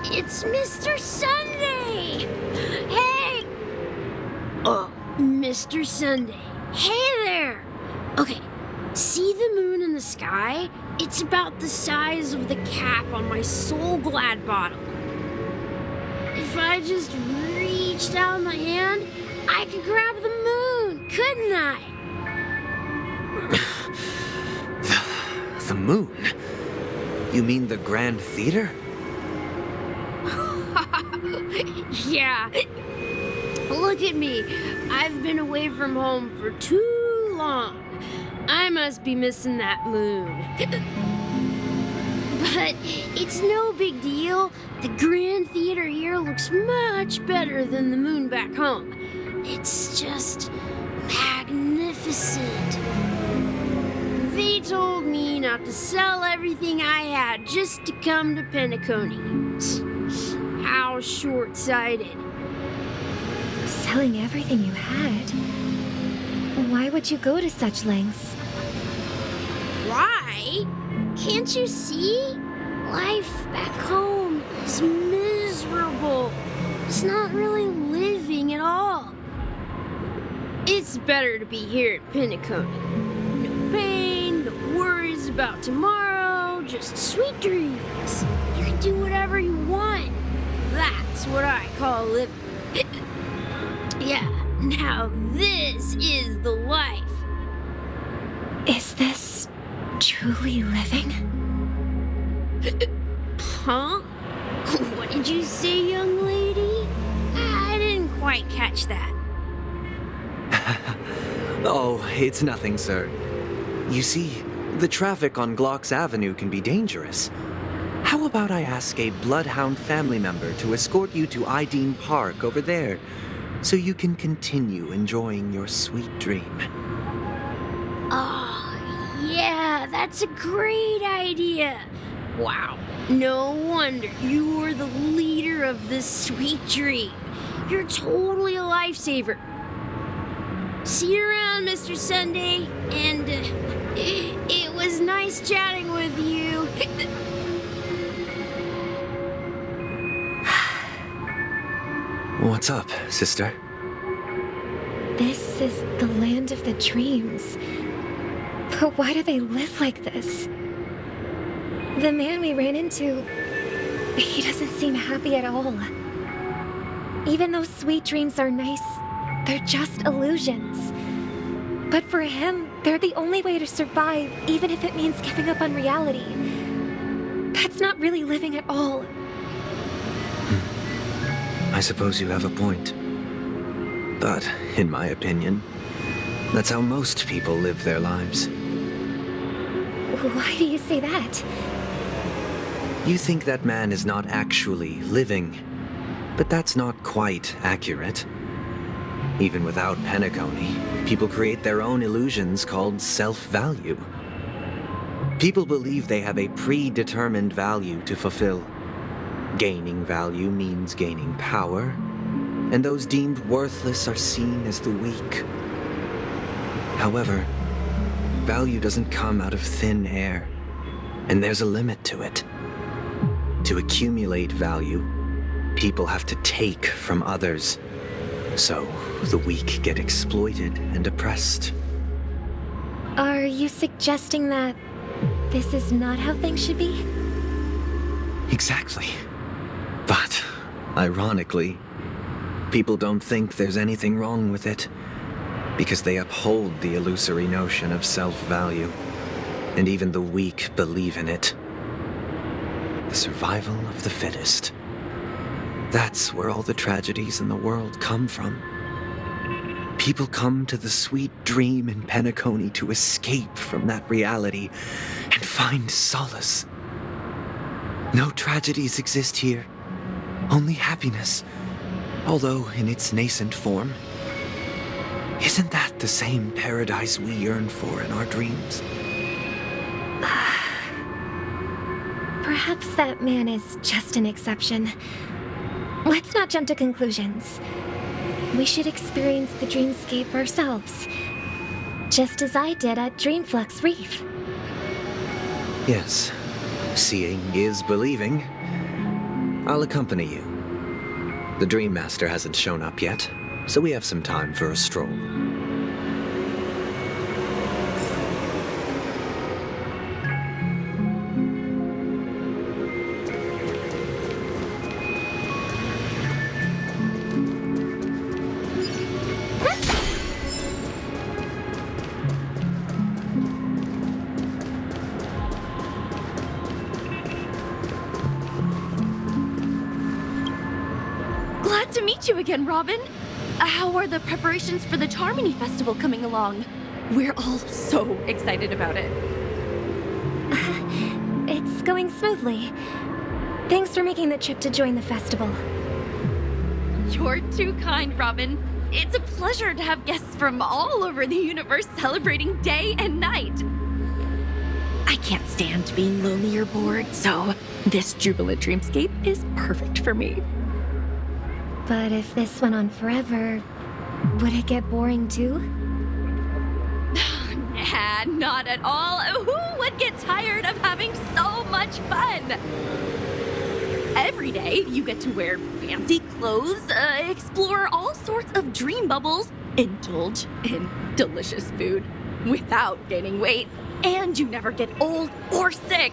It's Mr. Sunday! Hey! Oh, Mr. Sunday. Hey there! Okay, see the moon in the sky? It's about the size of the cap on my Soul Glad bottle. If I just reached out my hand, I could grab the moon, couldn't I? The moon? You mean the Grand Theater? Yeah. Look at me. I've been away from home for too long. I must be missing that moon. But it's no big deal. The Grand Theater here looks much better than the moon back home. It's just magnificent. They told me not to sell everything I had just to come to Penecony. How short-sighted. Selling everything you had? Why would you go to such lengths? Why? Can't you see? Life back home is miserable. It's not really living at all. It's better to be here at Penecony. No pain, no worries about tomorrow, just sweet dreams. You can do whatever you want. That's what I call living. Yeah, now this is the life. Is this truly living? Huh? What did you say, young lady? I didn't quite catch that. Oh, it's nothing, sir. You see, the traffic on Glock's Avenue can be dangerous. How about I ask a Bloodhound family member to escort you to Ideen Park over there, so you can continue enjoying your sweet dream? Oh, yeah, that's a great idea. Wow, no wonder you were the leader of this sweet dream. You're totally a lifesaver. See you around, Mr. Sunday, and it was nice chatting with you. What's up, sister? This is the land of the dreams. But why do they live like this? The man we ran into, he doesn't seem happy at all. Even though sweet dreams are nice, they're just illusions. But for him, they're the only way to survive, even if it means giving up on reality. That's not really living at all. I suppose you have a point. But, in my opinion, that's how most people live their lives. Why do you say that? You think that man is not actually living, but that's not quite accurate. Even without Penecony, people create their own illusions called self-value. People believe they have a predetermined value to fulfill. Gaining value means gaining power, and those deemed worthless are seen as the weak. However, value doesn't come out of thin air, and there's a limit to it. To accumulate value, people have to take from others, so the weak get exploited and oppressed. Are you suggesting that this is not how things should be? Exactly. But, ironically, people don't think there's anything wrong with it, because they uphold the illusory notion of self-value, and even the weak believe in it. The survival of the fittest. That's where all the tragedies in the world come from. People come to the sweet dream in Penecony to escape from that reality and find solace. No tragedies exist here, only happiness, although in its nascent form. Isn't that the same paradise we yearn for in our dreams? Perhaps that man is just an exception. Let's not jump to conclusions. We should experience the dreamscape ourselves, just as I did at Dreamflux Reef. Yes, seeing is believing. I'll accompany you. The Dream Master hasn't shown up yet, so we have some time for a stroll. Glad to meet you again, Robin. How are the preparations for the Charmony Festival coming along? We're all so excited about it. It's going smoothly. Thanks for making the trip to join the festival. You're too kind, Robin. It's a pleasure to have guests from all over the universe celebrating day and night. I can't stand being lonely or bored, so this jubilant dreamscape is perfect for me. But if this went on forever, would it get boring too? Nah, not at all. Who would get tired of having so much fun? Every day, you get to wear fancy clothes, explore all sorts of dream bubbles, indulge in delicious food without gaining weight, and you never get old or sick.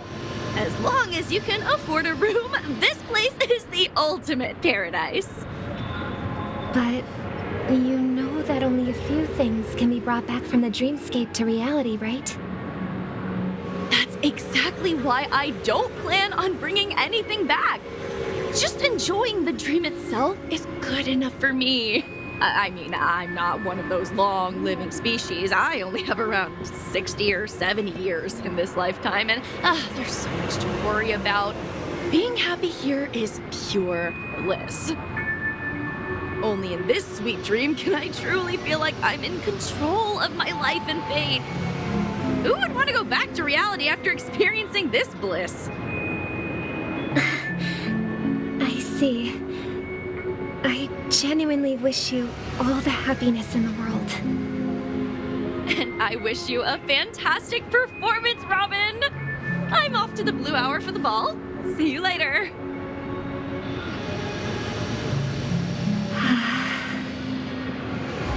As long as you can afford a room, this place is the ultimate paradise. But you know that only a few things can be brought back from the dreamscape to reality, right? That's exactly why I don't plan on bringing anything back. Just enjoying the dream itself is good enough for me. I mean, I'm not one of those long-living species. I only have around 60 or 70 years in this lifetime, and there's so much to worry about. Being happy here is pure bliss. Only in this sweet dream can I truly feel like I'm in control of my life and fate. Who would want to go back to reality after experiencing this bliss? I see. I genuinely wish you all the happiness in the world. And I wish you a fantastic performance, Robin! I'm off to the Blue Hour for the ball. See you later.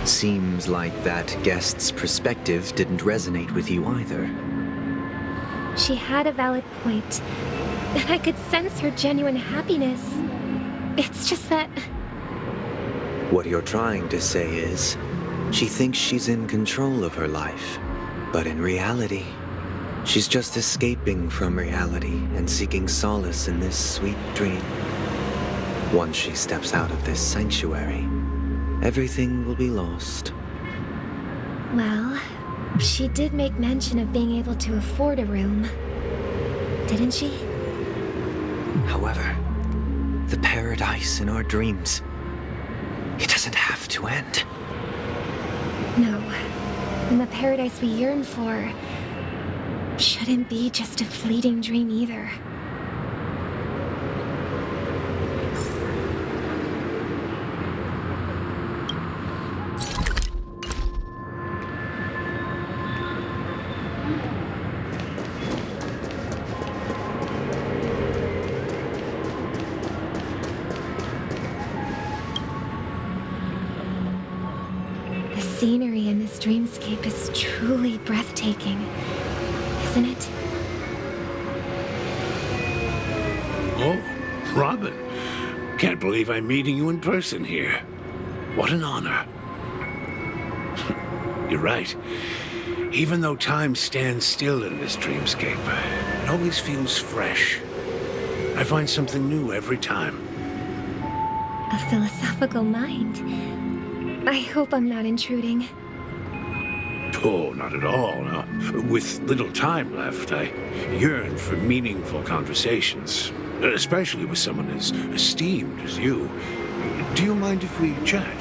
Seems like that guest's perspective didn't resonate with you either. She had a valid point, and I could sense her genuine happiness. It's just that... What you're trying to say is, she thinks she's in control of her life, but in reality, she's just escaping from reality and seeking solace in this sweet dream. Once she steps out of this sanctuary, everything will be lost. Well, she did make mention of being able to afford a room, didn't she? However, the paradise in our dreams, it doesn't have to end. No. And the paradise we yearn for shouldn't be just a fleeting dream either. The scenery in this dreamscape is truly breathtaking, isn't it? Oh, Robin. Can't believe I'm meeting you in person here. What an honor. You're right. Even though time stands still in this dreamscape, it always feels fresh. I find something new every time. A philosophical mind. I hope I'm not intruding. Oh, not at all. No. With little time left, I yearn for meaningful conversations, especially with someone as esteemed as you. Do you mind if we chat?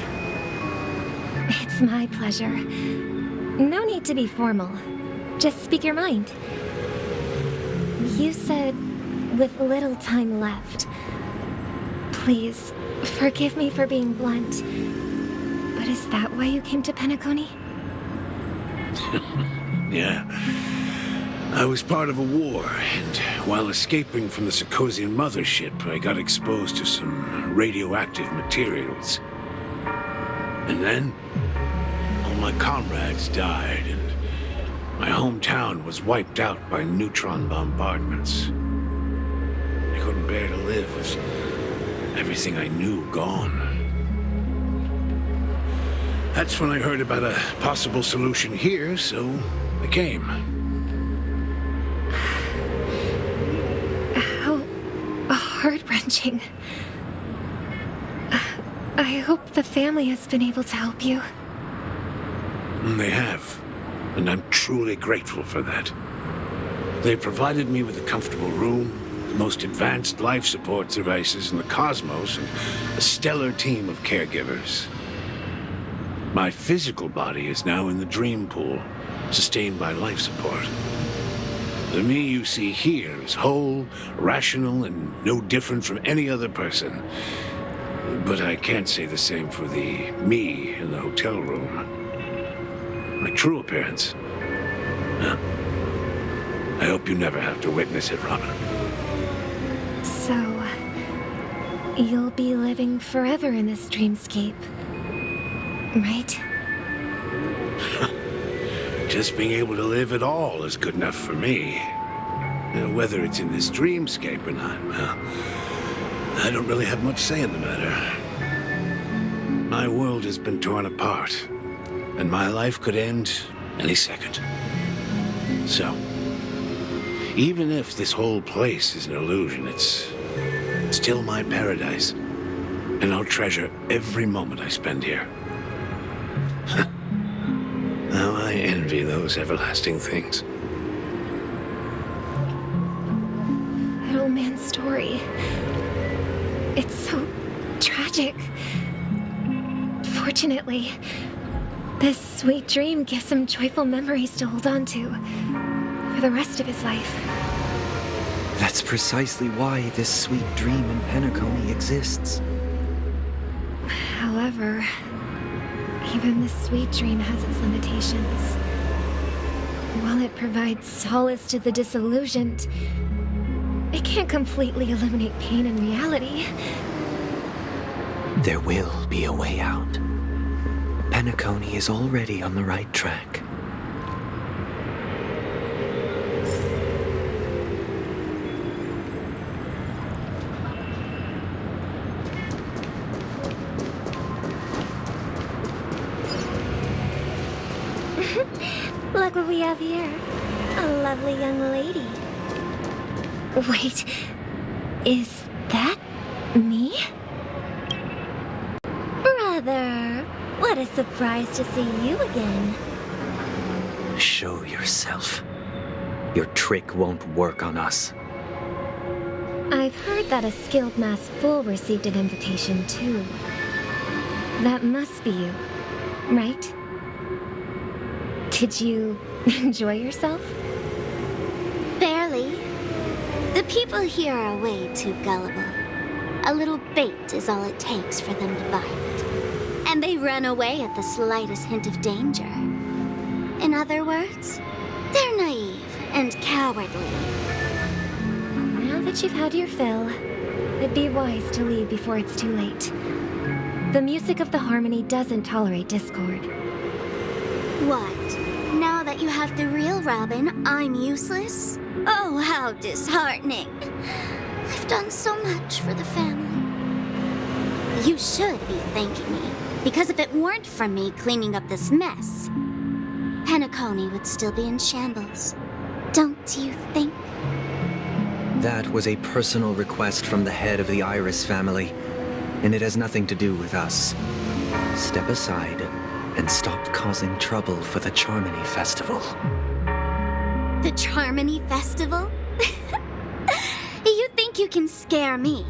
It's my pleasure. No need to be formal. Just speak your mind. You said, with little time left. Please, forgive me for being blunt. But is that why you came to Penecony? Yeah. I was part of a war, and while escaping from the Sarkosian mothership, I got exposed to some radioactive materials. And then, all my comrades died, and my hometown was wiped out by neutron bombardments. I couldn't bear to live with everything I knew gone. That's when I heard about a possible solution here, so I came. How heart-wrenching. I hope the family has been able to help you. They have, and I'm truly grateful for that. They provided me with a comfortable room, the most advanced life support devices in the cosmos, and a stellar team of caregivers. My physical body is now in the dream pool, sustained by life support. The me you see here is whole, rational, and no different from any other person. But I can't say the same for the me in the hotel room. My true appearance. Huh. I hope you never have to witness it, Robin. So, you'll be living forever in this dreamscape, right? Just being able to live at all is good enough for me. Whether it's in this dreamscape or not, well, I don't really have much say in the matter. My world has been torn apart, and my life could end any second. So, even if this whole place is an illusion, it's still my paradise, and I'll treasure every moment I spend here. How I envy those everlasting things. That old man's story. It's so tragic. Fortunately, this sweet dream gives him joyful memories to hold on to for the rest of his life. That's precisely why this sweet dream in Penecony exists. However, even this sweet dream has its limitations. While it provides solace to the disillusioned, it can't completely eliminate pain in reality. There will be a way out. Penecony is already on the right track. Look what we have here. A lovely young lady. Wait, is that me? Brother, what a surprise to see you again. Show yourself. Your trick won't work on us. I've heard that a skilled mass fool received an invitation too. That must be you, right? Did you enjoy yourself? Barely. The people here are way too gullible. A little bait is all it takes for them to bite. And they run away at the slightest hint of danger. In other words, they're naive and cowardly. Now that you've had your fill, it'd be wise to leave before it's too late. The music of the harmony doesn't tolerate discord. What? Now that you have the real Robin, I'm useless? Oh, how disheartening. I've done so much for the family. You should be thanking me, because if it weren't for me cleaning up this mess, Penecony would still be in shambles. Don't you think? That was a personal request from the head of the Iris family, and it has nothing to do with us. Step aside and stop causing trouble for the Charmony Festival. The Charmony Festival? You think you can scare me?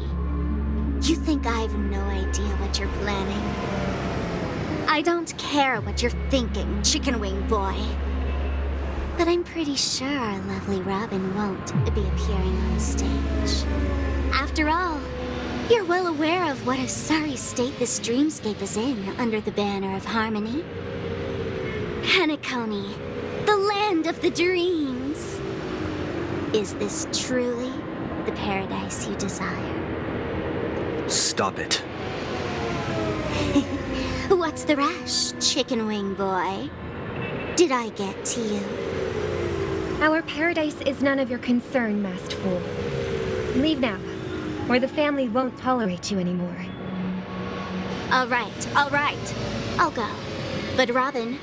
You think I've no idea what you're planning? I don't care what you're thinking, chicken wing boy. But I'm pretty sure our lovely Robin won't be appearing on stage. After all, you're well aware of what a sorry state this dreamscape is in under the banner of harmony. Penecony, the land of the dreams. Is this truly the paradise you desire? Stop it. What's the rush, chicken wing boy? Did I get to you? Our paradise is none of your concern, masked fool. Leave now, or the family won't tolerate you anymore. All right. I'll go. But Robin,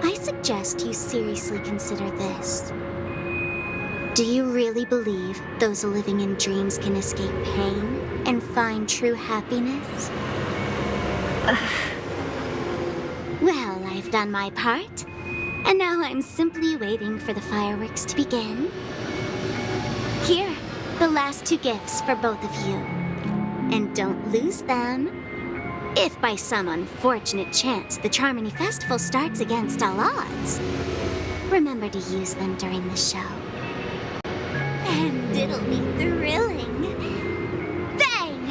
I suggest you seriously consider this. Do you really believe those living in dreams can escape pain and find true happiness? Well, I've done my part, and now I'm simply waiting for the fireworks to begin. Here, the last 2 gifts for both of you. And don't lose them. If by some unfortunate chance the Charmony Festival starts against all odds, remember to use them during the show. And it'll be thrilling. Bang!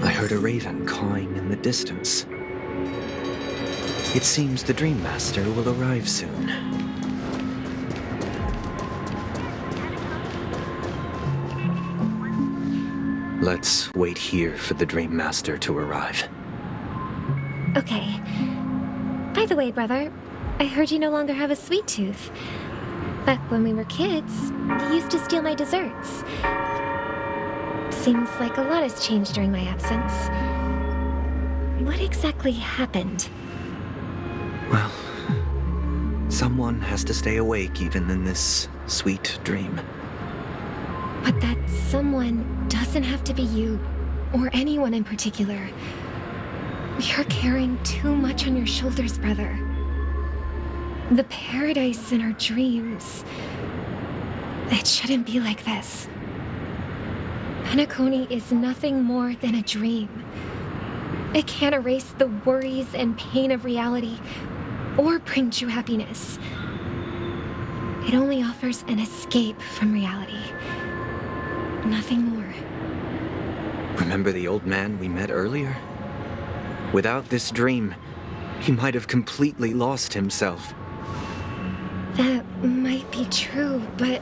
I heard a raven cawing in the distance. It seems the Dream Master will arrive soon. Let's wait here for the Dream Master to arrive. Okay. By the way, brother, I heard you no longer have a sweet tooth. Back when we were kids, you used to steal my desserts. Seems like a lot has changed during my absence. What exactly happened? Well, someone has to stay awake even in this sweet dream. But that someone doesn't have to be you, or anyone in particular. You're carrying too much on your shoulders, brother. The paradise in our dreams. It shouldn't be like this. Penecony is nothing more than a dream. It can't erase the worries and pain of reality, or bring true happiness. It only offers an escape from reality. Nothing more. Remember the old man we met earlier? Without this dream, he might have completely lost himself. That might be true, but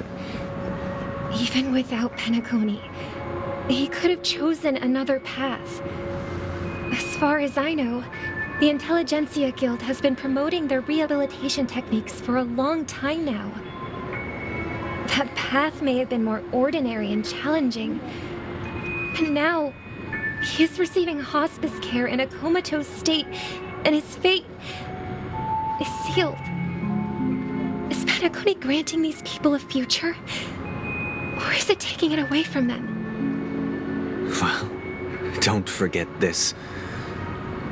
even without Penecony, he could have chosen another path. As far as I know, the Intelligentsia Guild has been promoting their rehabilitation techniques for a long time now. That path may have been more ordinary and challenging, but now he is receiving hospice care in a comatose state, and his fate is sealed. Is Penecony granting these people a future? Or is it taking it away from them? Well, don't forget this.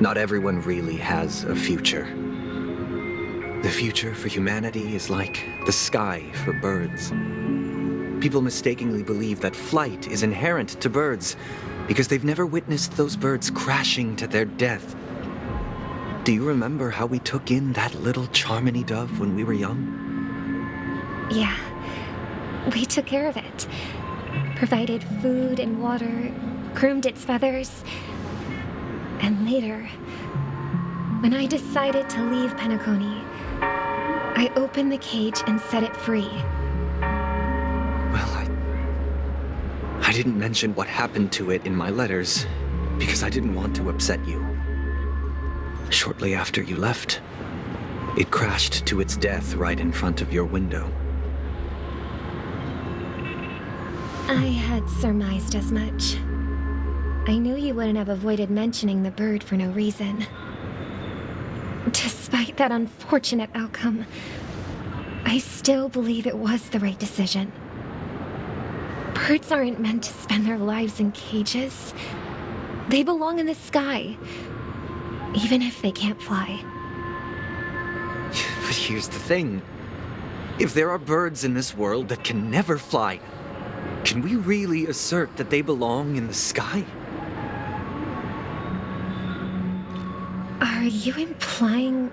Not everyone really has a future. The future for humanity is like the sky for birds. People mistakenly believe that flight is inherent to birds because they've never witnessed those birds crashing to their death. Do you remember how we took in that little Charmony dove when we were young? Yeah, we took care of it. Provided food and water, groomed its feathers. And later, when I decided to leave Penecony, I opened the cage and set it free. Well, I didn't mention what happened to it in my letters because I didn't want to upset you. Shortly after you left, it crashed to its death right in front of your window. I had surmised as much. I knew you wouldn't have avoided mentioning the bird for no reason. Despite that unfortunate outcome, I still believe it was the right decision. Birds aren't meant to spend their lives in cages. They belong in the sky, even if they can't fly. But here's the thing. If there are birds in this world that can never fly, can we really assert that they belong in the sky? Are you implying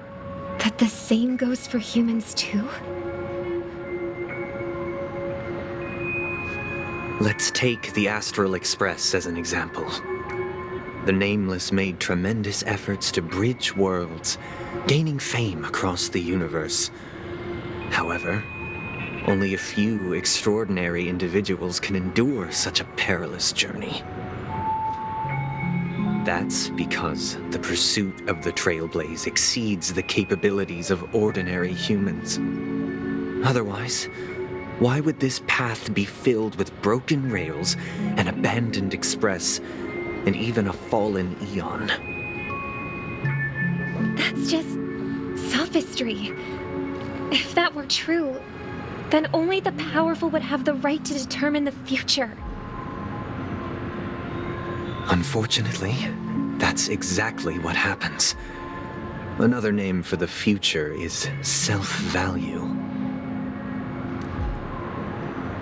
that the same goes for humans too? Let's take the Astral Express as an example. The Nameless made tremendous efforts to bridge worlds, gaining fame across the universe. However, Only a few extraordinary individuals can endure such a perilous journey. That's because the pursuit of the trailblaze exceeds the capabilities of ordinary humans. Otherwise, why would this path be filled with broken rails, an abandoned express, and even a fallen eon? That's just sophistry. If that were true, then only the powerful would have the right to determine the future. Unfortunately, that's exactly what happens. Another name for the future is self-value.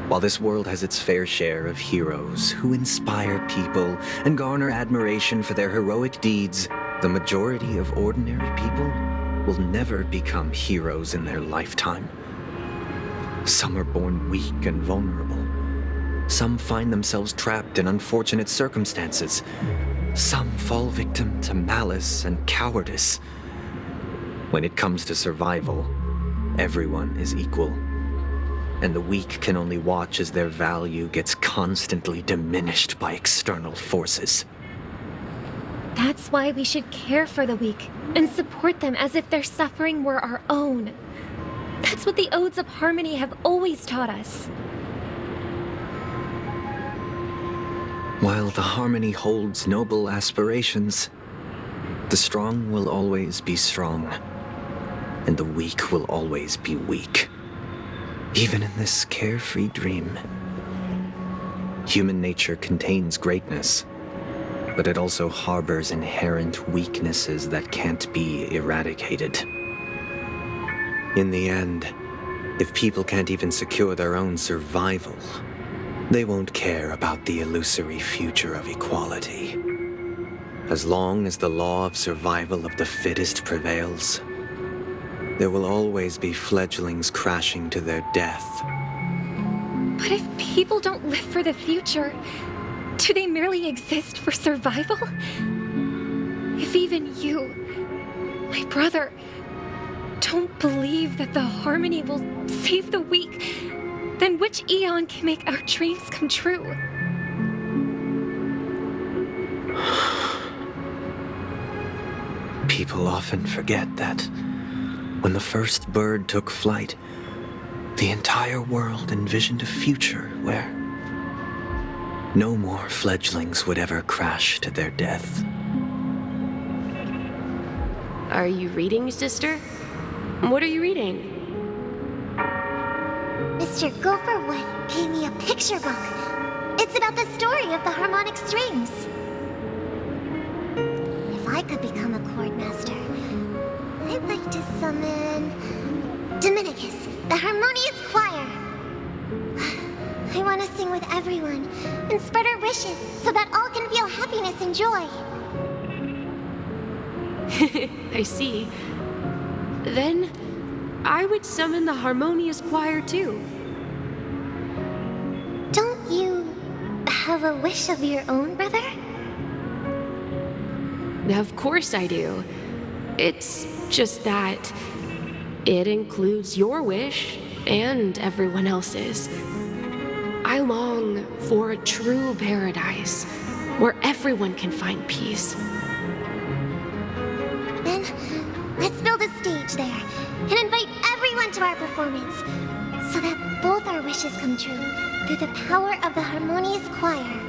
While this world has its fair share of heroes who inspire people and garner admiration for their heroic deeds, the majority of ordinary people will never become heroes in their lifetime. Some are born weak and vulnerable. Some find themselves trapped in unfortunate circumstances. Some fall victim to malice and cowardice. When it comes to survival, everyone is equal. And the weak can only watch as their value gets constantly diminished by external forces. That's why we should care for the weak and support them as if their suffering were our own. That's what the Odes of Harmony have always taught us. While the Harmony holds noble aspirations, the strong will always be strong, and the weak will always be weak. Even in this carefree dream, human nature contains greatness, but it also harbors inherent weaknesses that can't be eradicated. In the end, if people can't even secure their own survival, they won't care about the illusory future of equality. As long as the law of survival of the fittest prevails, there will always be fledglings crashing to their death. But if people don't live for the future, do they merely exist for survival? If even you, my brother, don't believe that the Harmony will save the weak, then which eon can make our dreams come true? People often forget that when the first bird took flight, the entire world envisioned a future where no more fledglings would ever crash to their death. Are you reading, sister? What are you reading? Mr. Gopherwood gave me a picture book. It's about the story of the harmonic strings. If I could become a chord master, I'd like to summon Dominicus, the harmonious choir. I want to sing with everyone and spread our wishes so that all can feel happiness and joy. I see. Then I would summon the harmonious choir too. Don't you have a wish of your own, brother? Of course I do. It's just that it includes your wish and everyone else's. I long for a true paradise where everyone can find peace. Then let's build a stage there and invite everyone to our performance so that both our wishes come true through the power of the harmonious choir.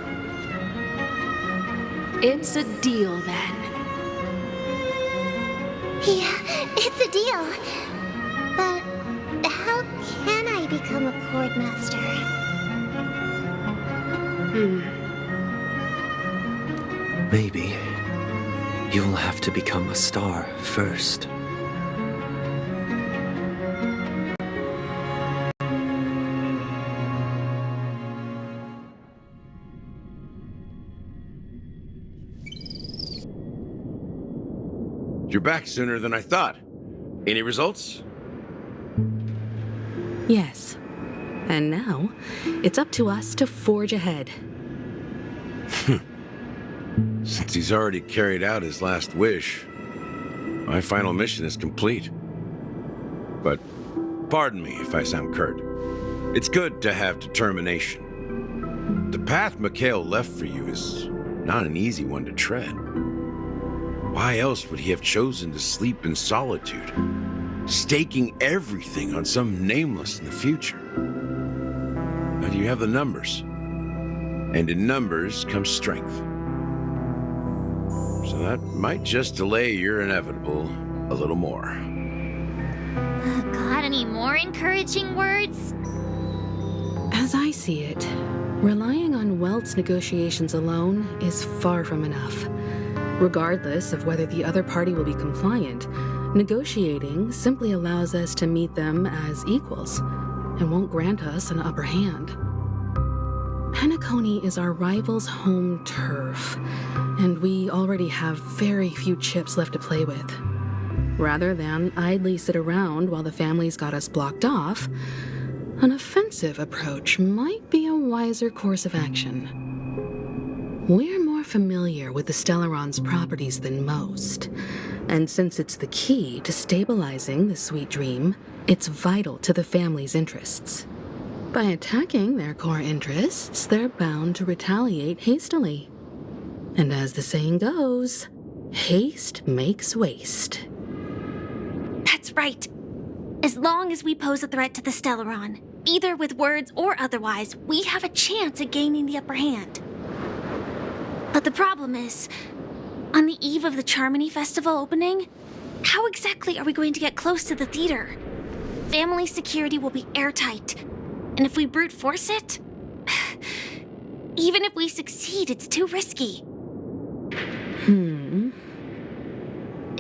It's a deal then. Yeah, it's a deal. But how can I become a chord master? Maybe you'll have to become a star first. You're back sooner than I thought. Any results? Yes. And now, it's up to us to forge ahead. Since he's already carried out his last wish, my final mission is complete. But pardon me if I sound curt. It's good to have determination. The path Mikhail left for you is not an easy one to tread. Why else would he have chosen to sleep in solitude, staking everything on some nameless in the future? But you have the numbers, and in numbers comes strength. So that might just delay your inevitable a little more. Got any more encouraging words? As I see it, relying on Welt's negotiations alone is far from enough. Regardless of whether the other party will be compliant, negotiating simply allows us to meet them as equals and won't grant us an upper hand. Penecony is our rival's home turf, and we already have very few chips left to play with. Rather than idly sit around while the family's got us blocked off, an offensive approach might be a wiser course of action. We're more familiar with the Stellaron's properties than most, and since it's the key to stabilizing the sweet dream, it's vital to the family's interests. By attacking their core interests, they're bound to retaliate hastily. And as the saying goes, haste makes waste. That's right. As long as we pose a threat to the Stellaron, either with words or otherwise, we have a chance at gaining the upper hand. But the problem is, on the eve of the Charmony Festival opening, how exactly are we going to get close to the theater? Family security will be airtight, and if we brute force it, even if we succeed, it's too risky.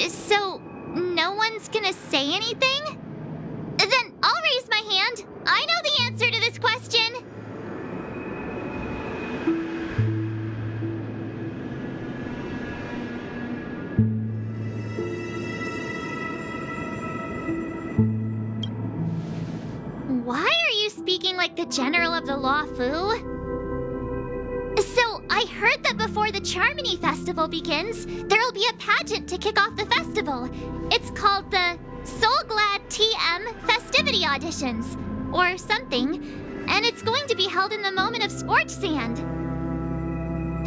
So, no one's gonna say anything? Then I'll raise my hand. I know the answer to this question. Why are you speaking like the General of the Lawfu? So, I heard that before the Charmony Festival begins, there'll be a pageant to kick off the festival. It's called the Soul Glad TM Festivity Auditions, or something, and it's going to be held in the moment of Scorch Sand.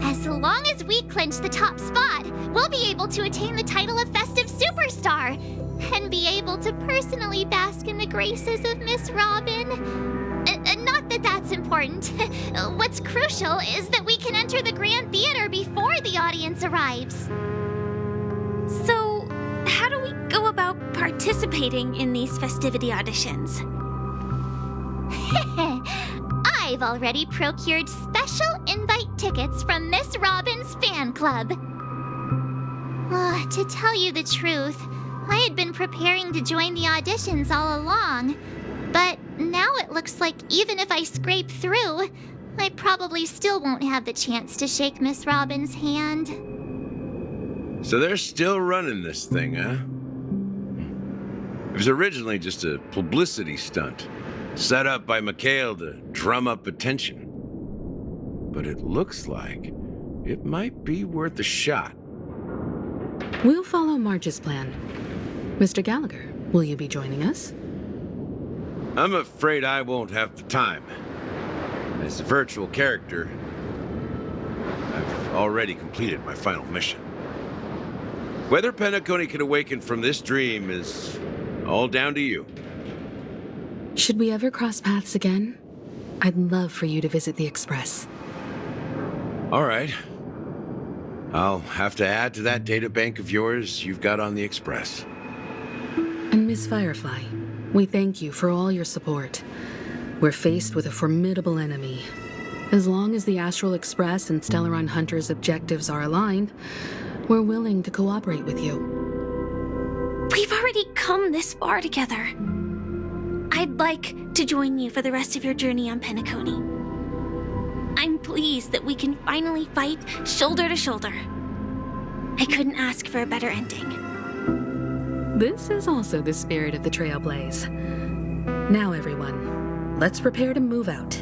As long as we clinch the top spot, we'll be able to attain the title of Festive Superstar, and be able to personally bask in the graces of Miss Robin. Not that that's important. What's crucial is that we can enter the Grand Theater before the audience arrives. So, how do we go about participating in these festivity auditions? I've already procured special invite tickets from Miss Robin's fan club. To tell you the truth, I had been preparing to join the auditions all along, but now it looks like even if I scrape through, I probably still won't have the chance to shake Miss Robin's hand. So they're still running this thing, huh? It was originally just a publicity stunt, set up by Mikhail to drum up attention. But it looks like it might be worth a shot. We'll follow Marge's plan. Mr. Gallagher, will you be joining us? I'm afraid I won't have the time. As a virtual character, I've already completed my final mission. Whether Penecony can awaken from this dream is all down to you. Should we ever cross paths again? I'd love for you to visit the Express. All right. I'll have to add to that data bank of yours you've got on the Express. And Miss Firefly, we thank you for all your support. We're faced with a formidable enemy. As long as the Astral Express and Stellaron Hunter's objectives are aligned, we're willing to cooperate with you. We've already come this far together. I'd like to join you for the rest of your journey on Penecony. I'm pleased that we can finally fight shoulder to shoulder. I couldn't ask for a better ending. This is also the spirit of the Trailblaze. Now, everyone, let's prepare to move out.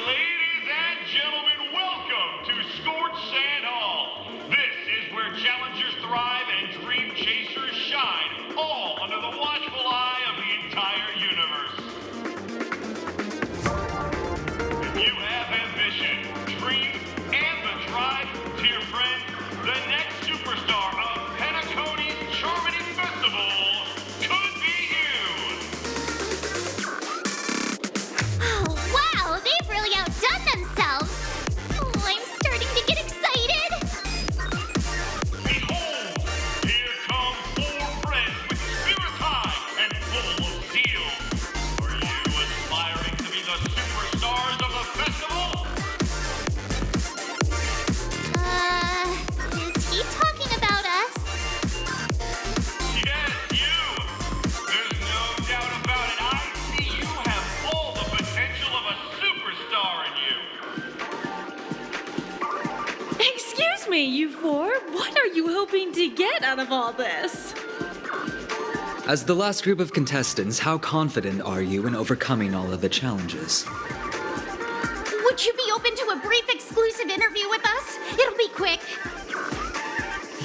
Ladies and gentlemen, welcome me, you four. What are you hoping to get out of all this? As the last group of contestants, how confident are you in overcoming all of the challenges? Would you be open to a brief exclusive interview with us? It'll be quick.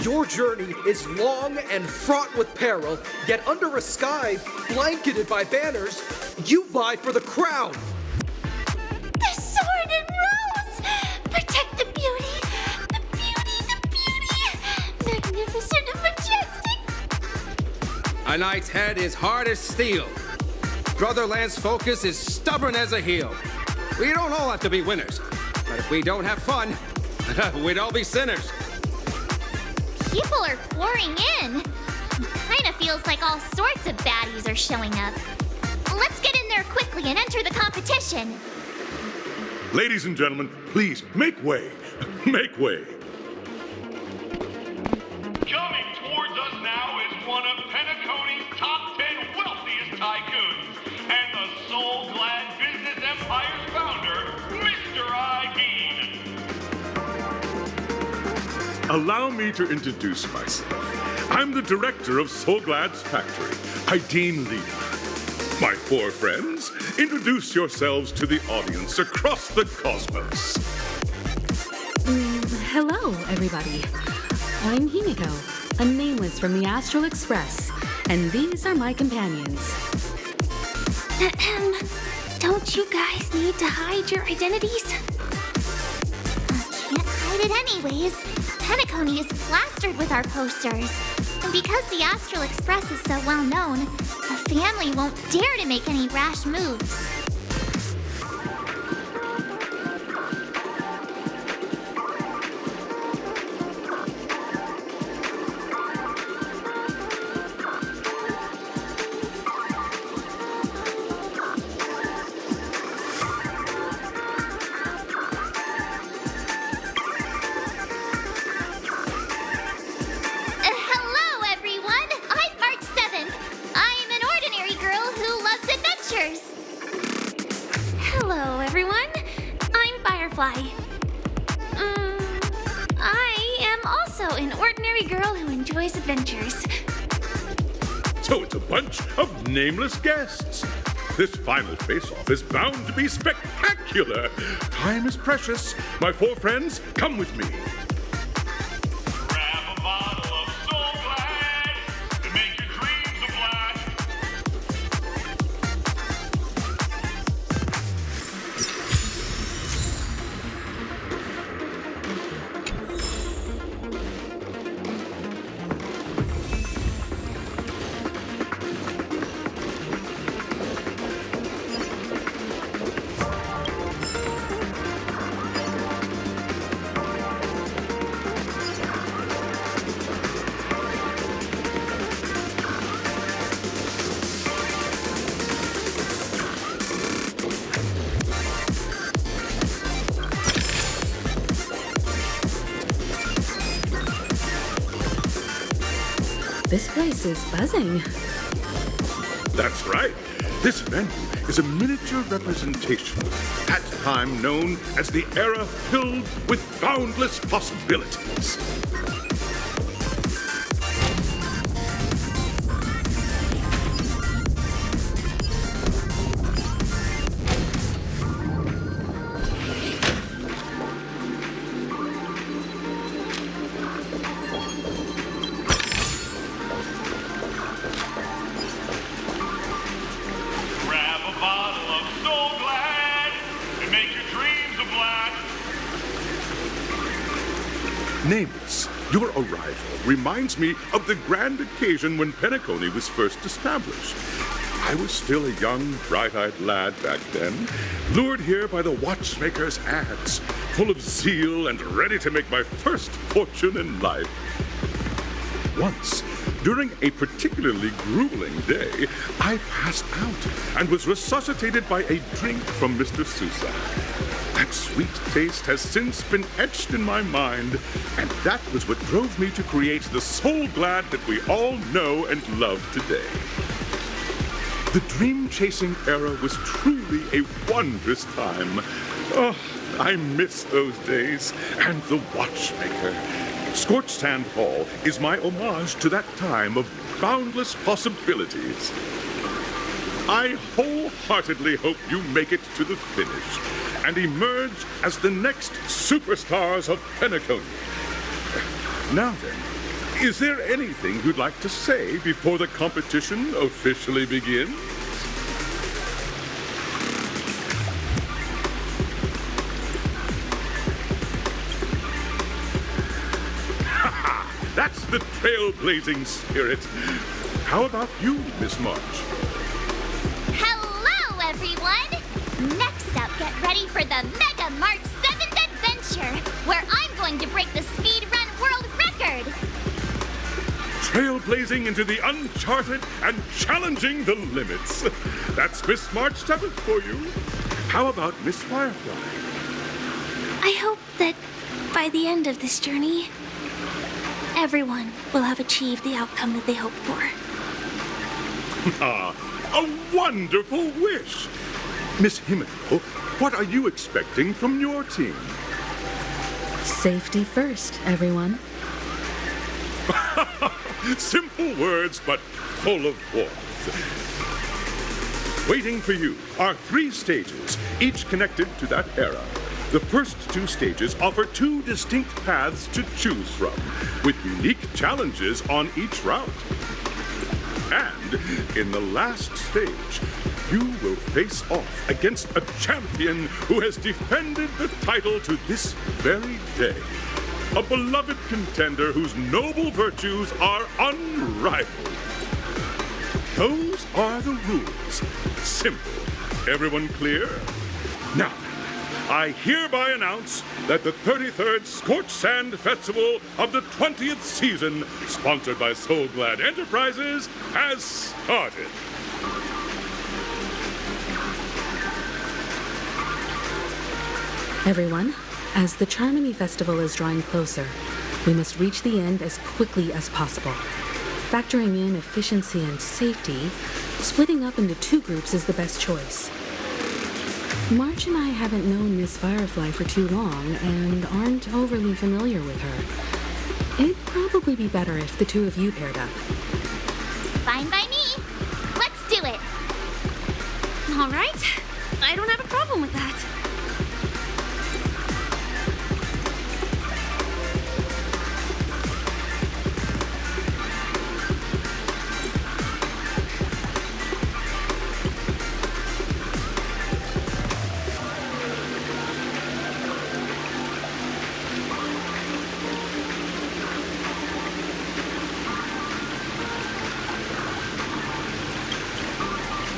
Your journey is long and fraught with peril, yet under a sky blanketed by banners, you vie for the crown. The sword and rose! Protect the beauty! The beauty, the beauty! Magnificent and majestic! A knight's head is hard as steel. Brother Lance's focus is stubborn as a heel. We don't all have to be winners, but if we don't have fun, we'd all be sinners. People are pouring in. Kinda feels like all sorts of baddies are showing up. Let's get in there quickly and enter the competition. Ladies and gentlemen, please make way. Make way. Coming towards us now is one of Penecony's top 10 wealthiest tycoons and the soul-glad business empire's founder, Mr. Idean. Allow me to introduce myself. I'm the director of Soulglad's factory, Idean Lee. My four friends, introduce yourselves to the audience across the cosmos. Hello, everybody. I'm Himiko, a nameless from the Astral Express, and these are my companions. Don't you guys need to hide your identities? Can't hide it anyways. Penecony is plastered with our posters. And because the Astral Express is so well known, the family won't dare to make any rash moves. I am also an ordinary girl who enjoys adventures. So it's a bunch of nameless guests. This final face-off is bound to be spectacular. Time is precious. My four friends, come with me. Grab a bottle of Soul Glad and make your dreams a blast. This place is buzzing. That's right. This venue is a miniature representation of that time known as the era filled with boundless possibilities. Grab a bottle of Soul Glad and make your dreams a blast. Nameless, your arrival reminds me of the grand occasion when Penecony was first established. I was still a young, bright-eyed lad back then, lured here by the watchmaker's ads, full of zeal and ready to make my first fortune in life. Once, during a particularly grueling day, I passed out and was resuscitated by a drink from Mr. Sousa. That sweet taste has since been etched in my mind, and that was what drove me to create the Soul Glad that we all know and love today. The dream-chasing era was truly a wondrous time. Oh, I miss those days. And the watchmaker. Scorched Sand Hall is my homage to that time of boundless possibilities. I wholeheartedly hope you make it to the finish and emerge as the next superstars of Penecony. Now then, is there anything you'd like to say before the competition officially begins? That's the trailblazing spirit. How about you, Miss March? Hello, everyone! Next up, get ready for the Mega March 7th Adventure, where I'm going to break the speedrun world record! Trailblazing into the uncharted and challenging the limits. That's Miss March 7th for you. How about Miss Firefly? I hope that by the end of this journey, everyone will have achieved the outcome that they hoped for. Ah, a wonderful wish! Miss Himiko, what are you expecting from your team? Safety first, everyone. Simple words, but full of warmth. Waiting for you are 3 stages, each connected to that era. The first 2 stages offer 2 distinct paths to choose from, with unique challenges on each route. And in the last stage, you will face off against a champion who has defended the title to this very day. A beloved contender whose noble virtues are unrivaled. Those are the rules. Simple. Everyone clear? Now, I hereby announce that the 33rd Scorched Sand Festival of the 20th season, sponsored by Soul Glad Enterprises, has started. Everyone, as the Charmony Festival is drawing closer, we must reach the end as quickly as possible. Factoring in efficiency and safety, splitting up into 2 groups is the best choice. March and I haven't known Miss Firefly for too long and aren't overly familiar with her. It'd probably be better if the 2 of you paired up. Fine by me. Let's do it. All right. I don't have a problem with that.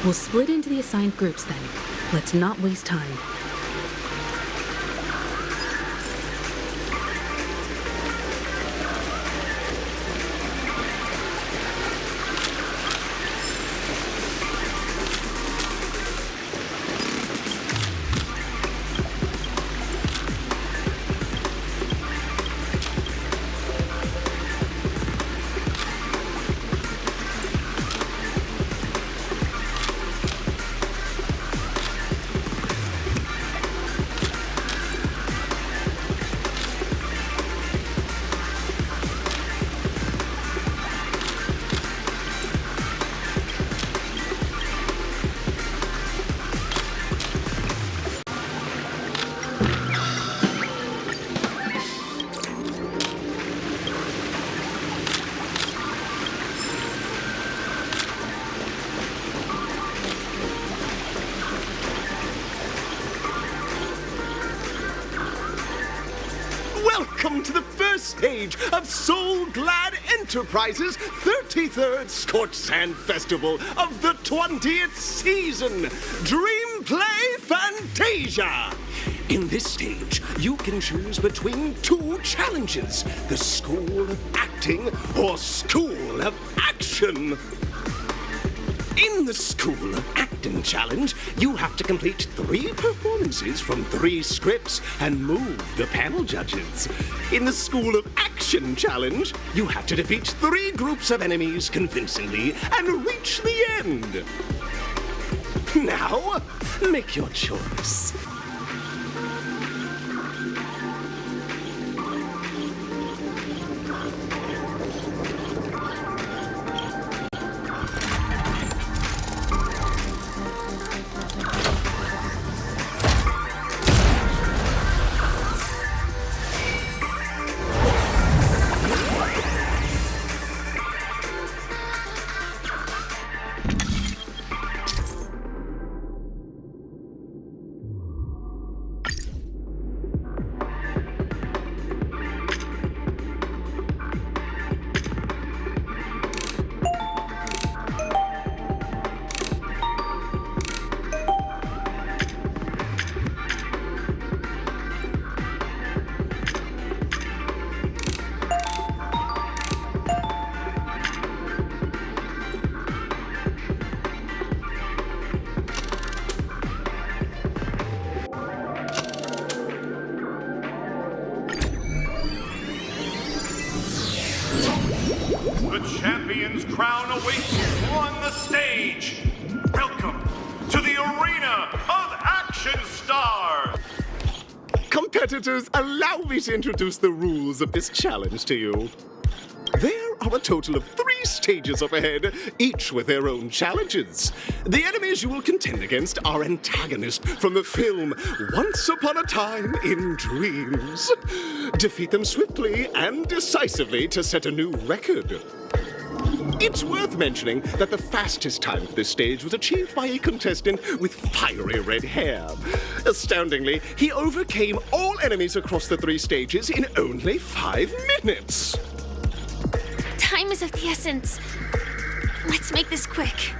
We'll split into the assigned groups then. Let's not waste time. Welcome to the first stage of Soul Glad Enterprises' 33rd Scorched Sand Festival of the 20th season, Dream Play Fantasia. In this stage, you can choose between 2 challenges, the School of Acting or School of Action. In the School of Acting challenge, you have to complete 3 performances from 3 scripts and move the panel judges. In the School of Action challenge, you have to defeat 3 groups of enemies convincingly and reach the end. Now, make your choice. The champion's crown awaits you on the stage. Welcome to the arena of action stars. Competitors, allow me to introduce the rules of this challenge to you. There are a total of 3 stages up ahead, each with their own challenges. The enemies you will contend against are antagonists from the film Once Upon a Time in Dreams. Defeat them swiftly and decisively to set a new record. It's worth mentioning that the fastest time for this stage was achieved by a contestant with fiery red hair. Astoundingly, he overcame all enemies across the 3 stages in only 5 minutes. Time is of the essence. Let's make this quick.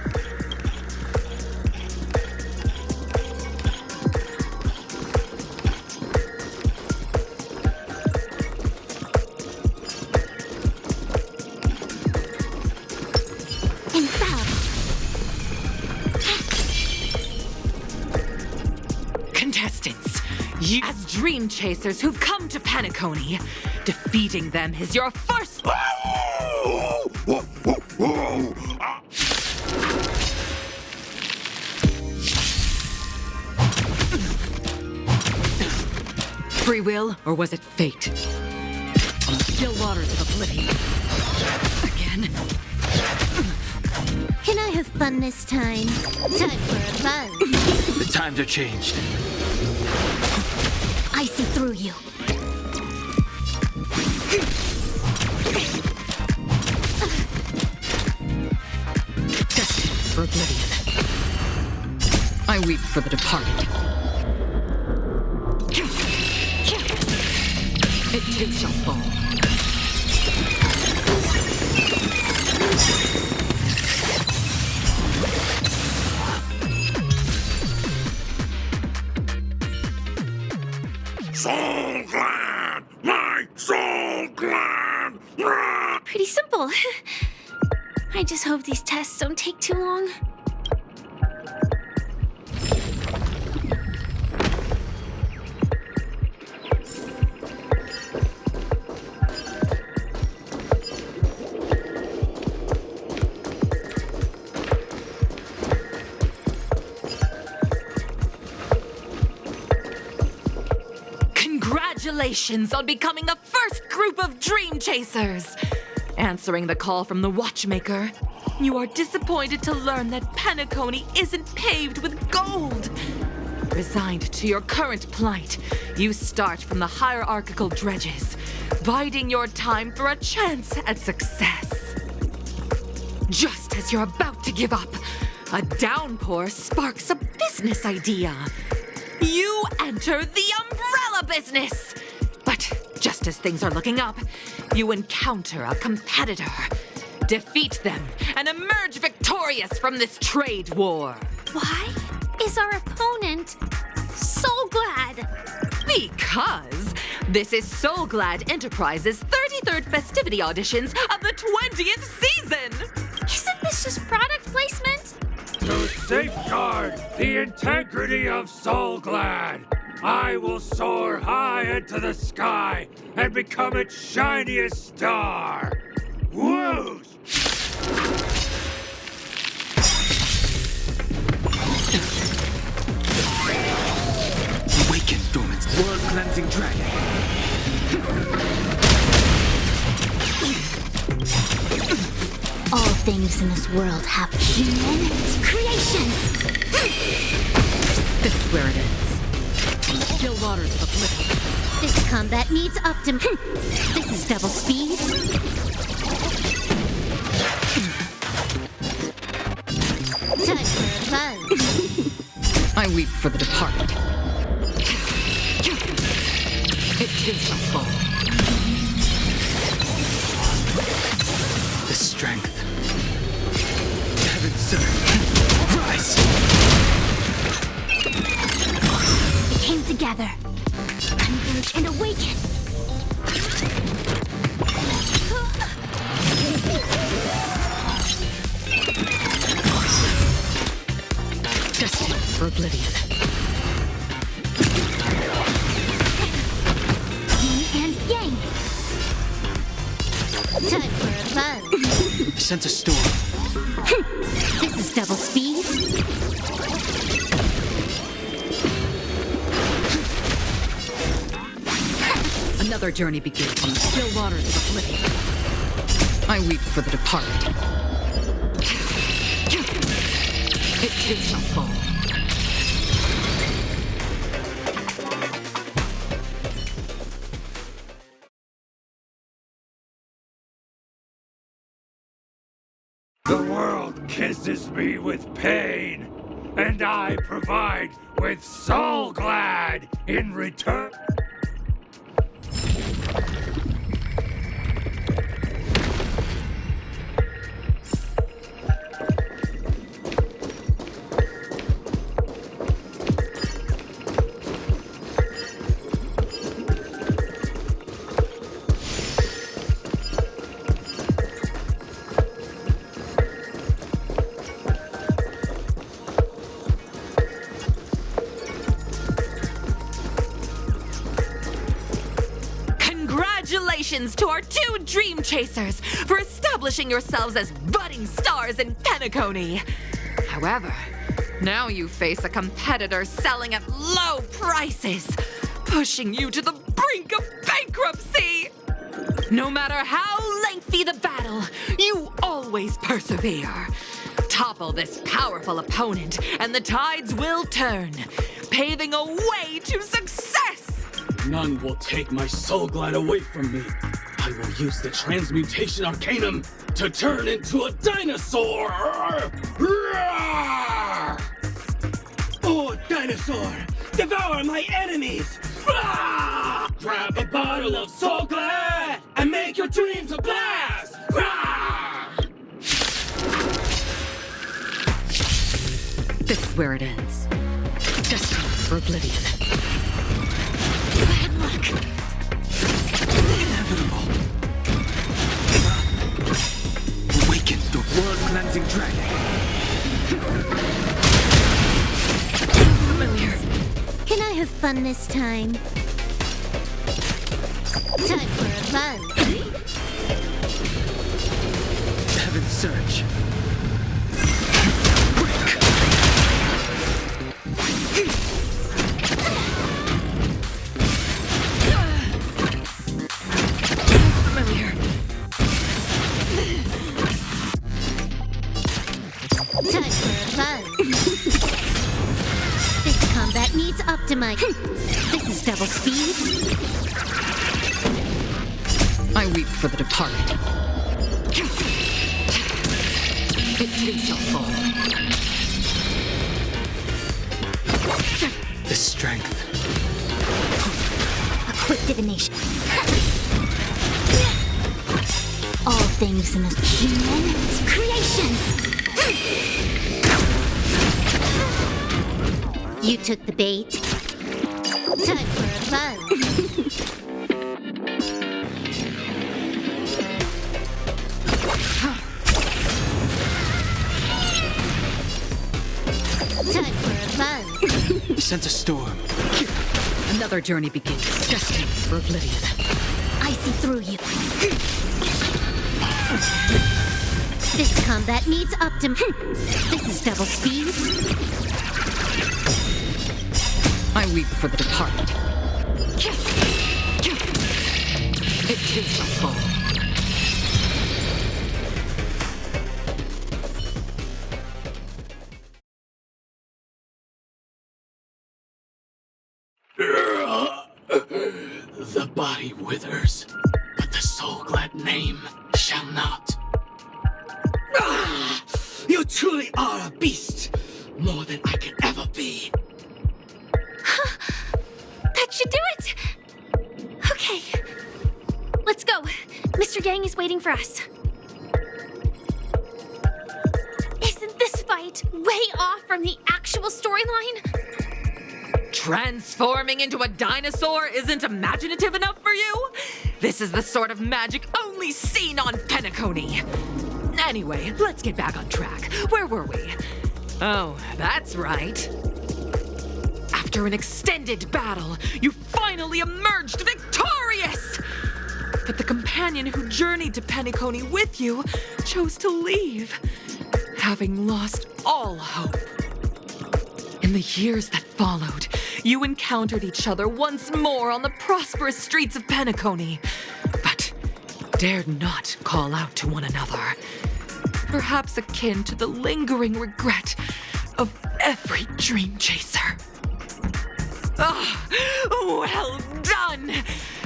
Contestants, you as dream chasers who've come to Penecony, defeating them is your first... Free will, or was it fate? On the still waters of oblivion. Again. Can I have fun this time? Time for a buzz. The times are changed. I see through you. Destined for oblivion. I weep for the departed. It too shall fall. Soul Glad! My Soul Glad! Pretty simple. I just hope these tests don't take too long. Congratulations on becoming the first group of dream chasers! Answering the call from the watchmaker, you are disappointed to learn that Penecony isn't paved with gold. Resigned to your current plight, you start from the hierarchical dredges, biding your time for a chance at success. Just as you're about to give up, a downpour sparks a business idea. You enter the umbrella business! But just as things are looking up, you encounter a competitor. Defeat them and emerge victorious from this trade war. Why is our opponent Soul Glad? Because this is Soul Glad Enterprises' 33rd festivity auditions of the 20th season! Isn't this just product placement? To safeguard the integrity of Soul Glad, I will soar high into the sky and become its shiniest star. Whoosh! Awaken, dormant blood-cleansing dragon. All things in this world have human creations. This is where it ends. Still waters of oblivion. This combat needs optim. This is double speed. Time for a buzz. I weep for the departed. It too shall fall. The strength. Heaven, sir. Rise! We came together. Converge and awaken. Destined for oblivion. Yin and yang. Time for a buzz. Sense a storm. This is double speed. Another journey begins on the still waters of oblivion. I weep for the departed. It too shall fall. The world kisses me with pain, and I provide with Soul Glad in return. Congratulations to our two Dream Chasers for establishing yourselves as budding stars in Penecony. However, now you face a competitor selling at low prices, pushing you to the brink of bankruptcy. No matter how lengthy the battle, you always persevere. Topple this powerful opponent, and the tides will turn, paving a way to success. None will take my Soul Glad away from me. I will use the Transmutation Arcanum to turn into a dinosaur! Oh, dinosaur! Devour my enemies! Grab a bottle of Soul Glad and make your dreams a blast! This is where it ends. Destined for oblivion. Bad luck. Inevitable. Awaken the world-cleansing dragon. Familiar. Can I have fun this time? Time for a run. Heaven's Surge. Familiar. Time for a run. This combat needs optimizing. This is double speed. I weep for the departed. It too shall fall. The strength. A quick divination. All things in this human creations. You took the bait. Time for a run. Time for a run. Sense a storm. Another journey begins. Destined for oblivion. I see through you. This combat needs This is double speed. I weep for the departed. It too shall fall. The body withers, but the Soul Glad name shall not. You truly are a beast, more than I can ever be. That should do it! Okay. Let's go. Mr. Yang is waiting for us. Isn't this fight way off from the actual storyline? Transforming into a dinosaur isn't imaginative enough for you? This is the sort of magic only seen on Penecony. Anyway, let's get back on track. Where were we? Oh, that's right. After an extended battle, you finally emerged victorious! But the companion who journeyed to Penecony with you chose to leave, having lost all hope. In the years that followed, you encountered each other once more on the prosperous streets of Penecony, but dared not call out to one another, perhaps akin to the lingering regret of every dream chaser. Ah, well done!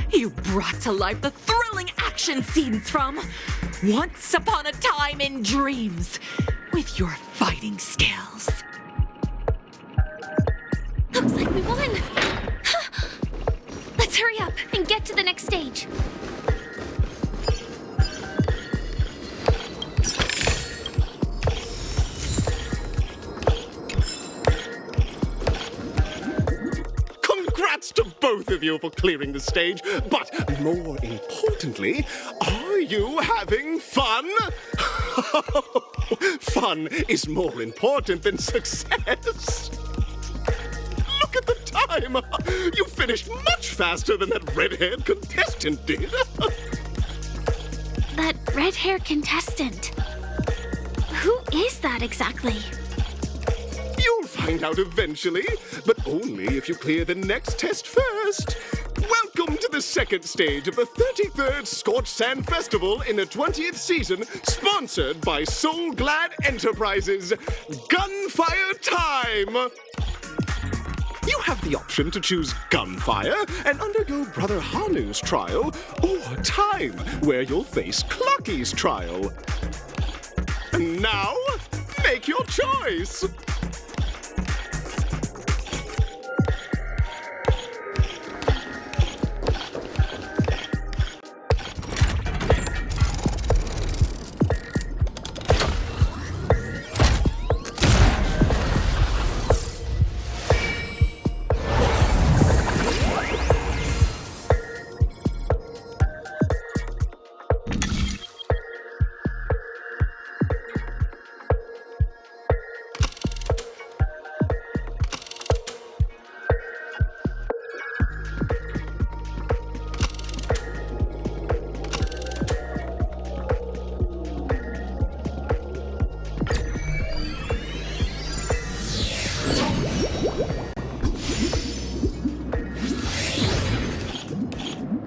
You brought to life the thrilling action scenes from Once Upon a Time in Dreams with your fighting skills. Looks like we won! Let's hurry up and get to the next stage. Congrats to both of you for clearing the stage, but more importantly, are you having fun? Fun is more important than success. Look at the time! You finished much faster than that red-haired contestant did. That red-haired contestant. Who is that exactly? You'll find out eventually, but only if you clear the next test first. Welcome to the second stage of the 33rd Scorched Sand Festival in the 20th season, sponsored by Soul Glad Enterprises. Gunfire time! You have the option to choose Gunfire and undergo Brother Hanu's trial, or Time, where you'll face Clucky's trial. And now, make your choice!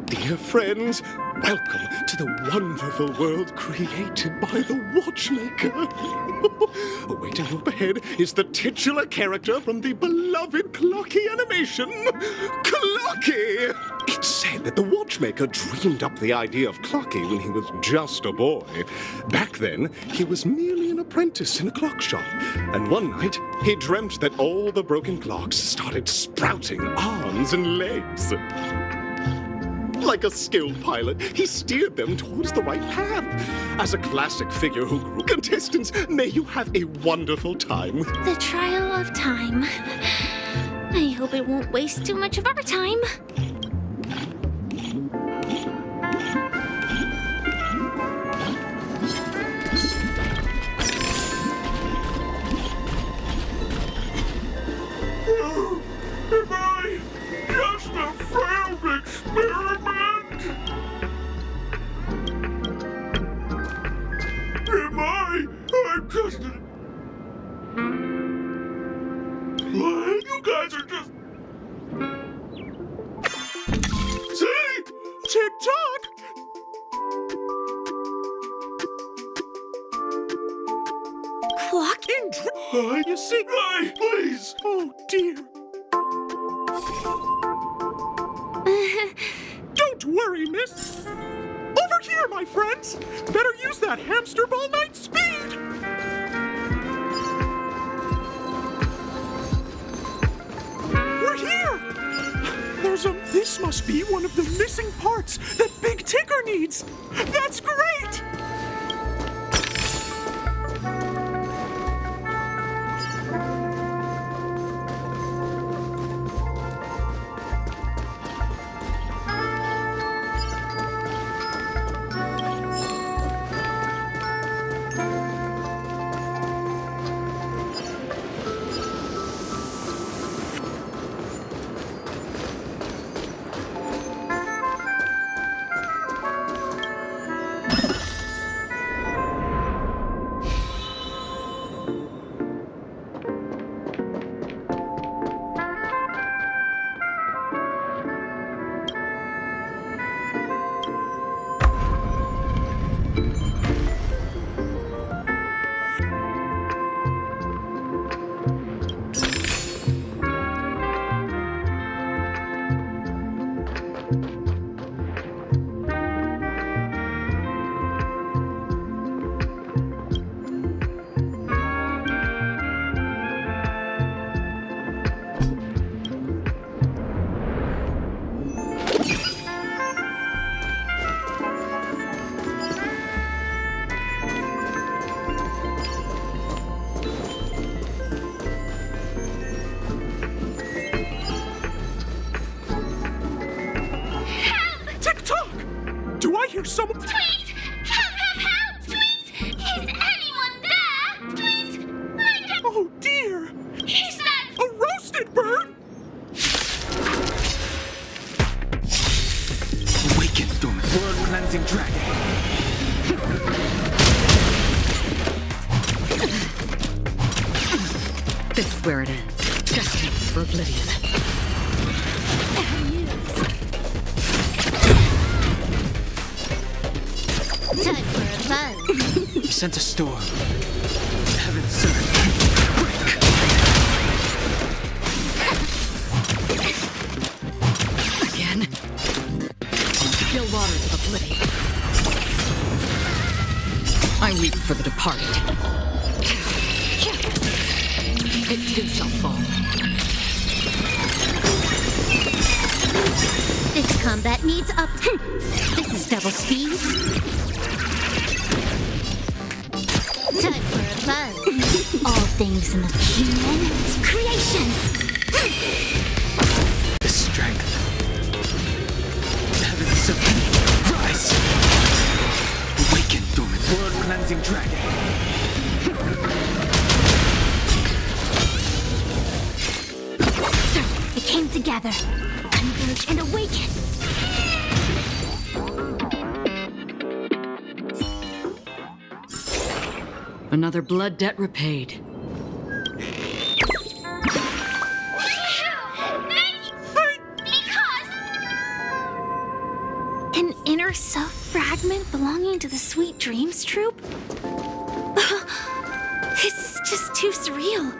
Dear friends, welcome to the wonderful world created by the Watchmaker. Awaiting you up ahead is the titular character from the beloved Clocky animation, Clocky! It's said that the Watchmaker dreamed up the idea of Clocky when he was just a boy. Back then, he was merely an apprentice in a clock shop, and one night, he dreamt that all the broken clocks started sprouting arms and legs. Like a skilled pilot, he steered them towards the right path. As a classic figure who grew contestants, may you have a wonderful time. The trial of time. I hope it won't waste too much of our time. Am I just a failed experiment? I'm just a... You guys are just... See? Tick-tock! Clock? You see? Please! Oh, dear. Don't worry, miss. Over here, my friends. Better use that hamster ball night speed. We're here. This must be one of the missing parts that Big Tigger needs. That's great. Tick-tock! Do I hear someone? Tweet! Help! Tweet! Is anyone there? Tweet! Oh dear! He's that! A roasted bird? Awaken, dormant world-cleansing dragon. This is where it ends. Destined for oblivion. Time for a buzz. Sense a storm. Heaven surge. Again. Still waters of oblivion. I weep for the departed. It too shall fall. This combat needs up. This is double speed. Time for a buzz. All things in the human creations. The strength. Heaven surge. Rise. Awaken, dormant world-cleansing dragon. It came together. Converge and awaken. Another blood debt repaid. An inner self fragment belonging to the Sweet Dreams troupe? This is just too surreal.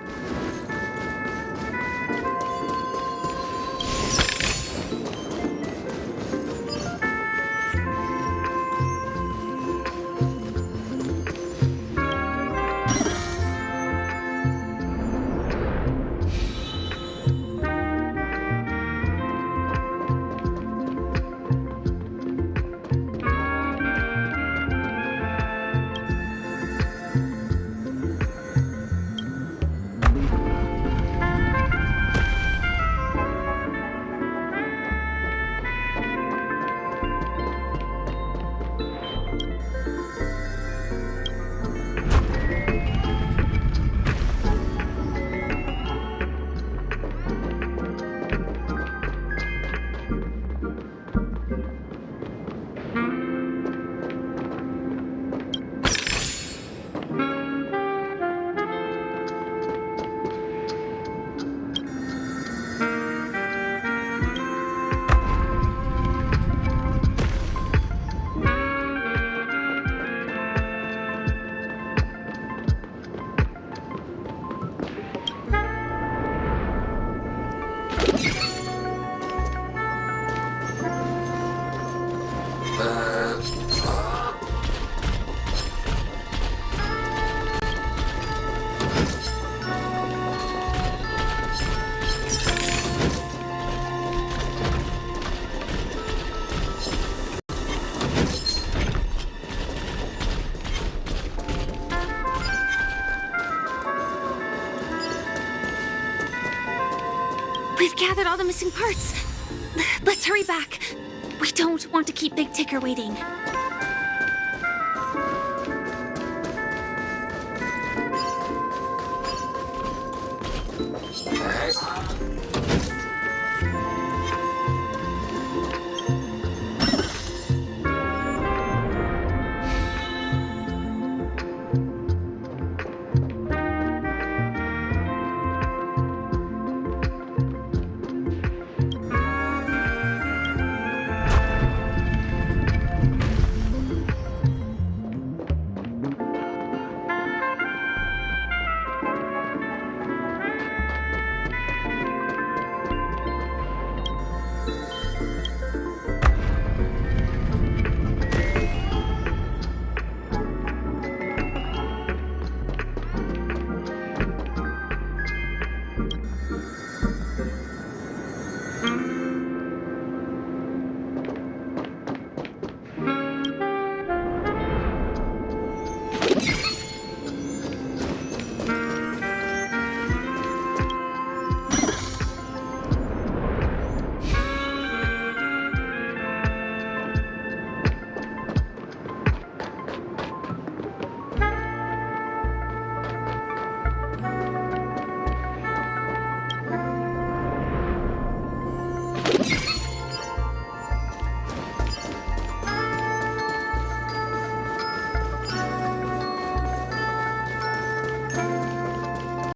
We've gathered all the missing parts. Let's hurry back. We don't want to keep Big Ticker waiting.